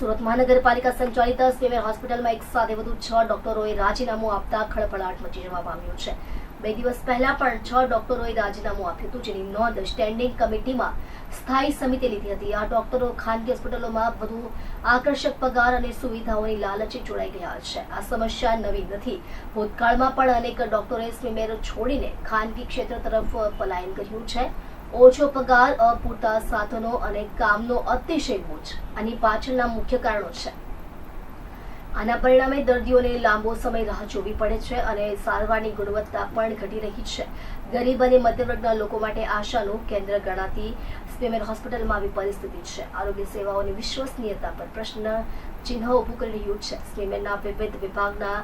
સુરત મહાનગરપાલિકા સંચાલિત સ્વીમેર હોસ્પિટલમાં એક સાથે વધુ 6 ડોક્ટરોએ રાજીનામું આપતા ખળભળાટ મચી જવા પામ્યો છે। 2 દિવસ પહેલા પણ 6 ડોક્ટરોએ રાજીનામું આપ્યું હતું, જેની નોંધ સ્ટેન્ડિંગ કમિટીમાં સ્થાયી સમિતિએ લીધી હતી। આ ડોક્ટરો ખાનગી હોસ્પિટલોમાં વધુ આકર્ષક પગાર અને સુવિધાઓની લાલચે જોડાઈ ગયા છે। આ સમસ્યા નવી નથી। ભૂતકાળમાં પણ અનેક ડોક્ટરોએ સ્વીમેર છોડીને ખાનગી ક્ષેત્ર તરફ પલાયન કર્યું છે। ઓછો પગાર, અપૂરતા સાધનો અને કામનો અતિશય બોજ આની પાછળના મુખ્ય કારણો છે। આના પરિણામે દર્દીઓને લાંબો સમય રાહ જોવી પડે છે અને સારવારની ગુણવત્તા પણ ઘટી રહી છે। ગરીબ અને મધ્યમ લોકો માટે આશાનું કેન્દ્ર ગણાતી સ્વીમેર હોસ્પિટલમાં આવી પરિસ્થિતિ છે। આરોગ્ય સેવાઓની વિશ્વસનીયતા પર પ્રશ્ન ચિહ્ન ઊભું કરી રહ્યું છે। સ્વીમેરના વિવિધ વિભાગના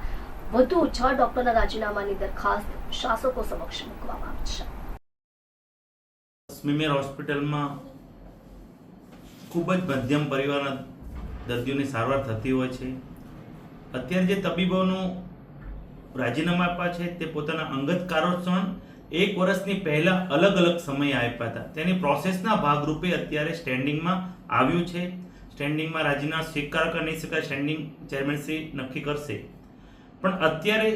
વધુ 6 ડોક્ટરના રાજીનામાની દરખાસ્ત શાસકો સમક્ષ મૂકવામાં આવી છે। સ્વીમેર હોસ્પિટલમાં ખૂબ જ મધ્યમ પરિવારના દર્દીઓની સારવાર થતી હોય છે। અત્યારે જે તબીબોનું રાજીનામા આપ્યા છે તે પોતાના અંગત કારણોસર 1 વર્ષની પહેલા અલગ અલગ સમયે આપ્યા હતા। તેની પ્રોસેસના ભાગરૂપે અત્યારે સ્ટેન્ડિંગમાં આવ્યું છે। સ્ટેન્ડિંગમાં રાજીનામા સ્વીકાર કે નહીં સ્વીકાર સ્ટેન્ડિંગ ચેરમેનશ્રી નક્કી કરશે। પણ અત્યારે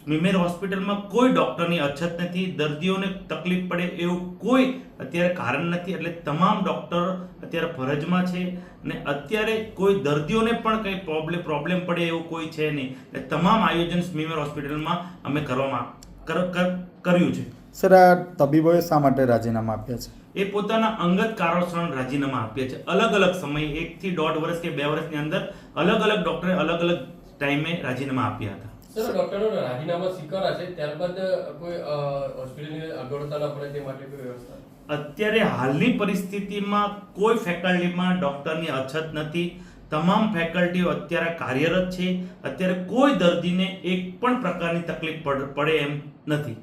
સ્વીમેર હોસ્પિટલમાં કોઈ ડૉક્ટરની અછત નથી, દર્દીઓને તકલીફ પડે એવું કોઈ અત્યારે કારણ નથી। એટલે તમામ ડૉક્ટર અત્યારે ફરજમાં છે અને અત્યારે કોઈ દર્દીઓને પણ કંઈ પ્રોબ્લેમ પડે એવું કોઈ છે નહીં। એટલે તમામ આયોજન સ્વીમેર હોસ્પિટલમાં અમે કર્યું છે। સર, આ તબીબોએ શા માટે રાજીનામા આપ્યા છે? એ પોતાના અંગત કારણોસર રાજીનામા આપ્યા છે। અલગ અલગ સમયે 1 થી 1.5 વર્ષ કે 2 વર્ષની અંદર અલગ અલગ ડૉક્ટરે અલગ અલગ ટાઈમે રાજીનામા આપ્યા હતા। સર, ડોક્ટરો રાજીનામા સ્વીકારા છે ત્યારબાદ કોઈ હોસ્પિટલની અગવડતા ન પડે તે માટે કોઈ વ્યવસ્થા? અત્યારે હાલની પરિસ્થિતિમાં કોઈ ફેકલ્ટીમાં ડૉક્ટરની અછત નથી। તમામ ફેકલ્ટીઓ અત્યારે કાર્યરત છે। અત્યારે કોઈ દર્દીને એક પણ પ્રકારની તકલીફ પડે એમ નથી।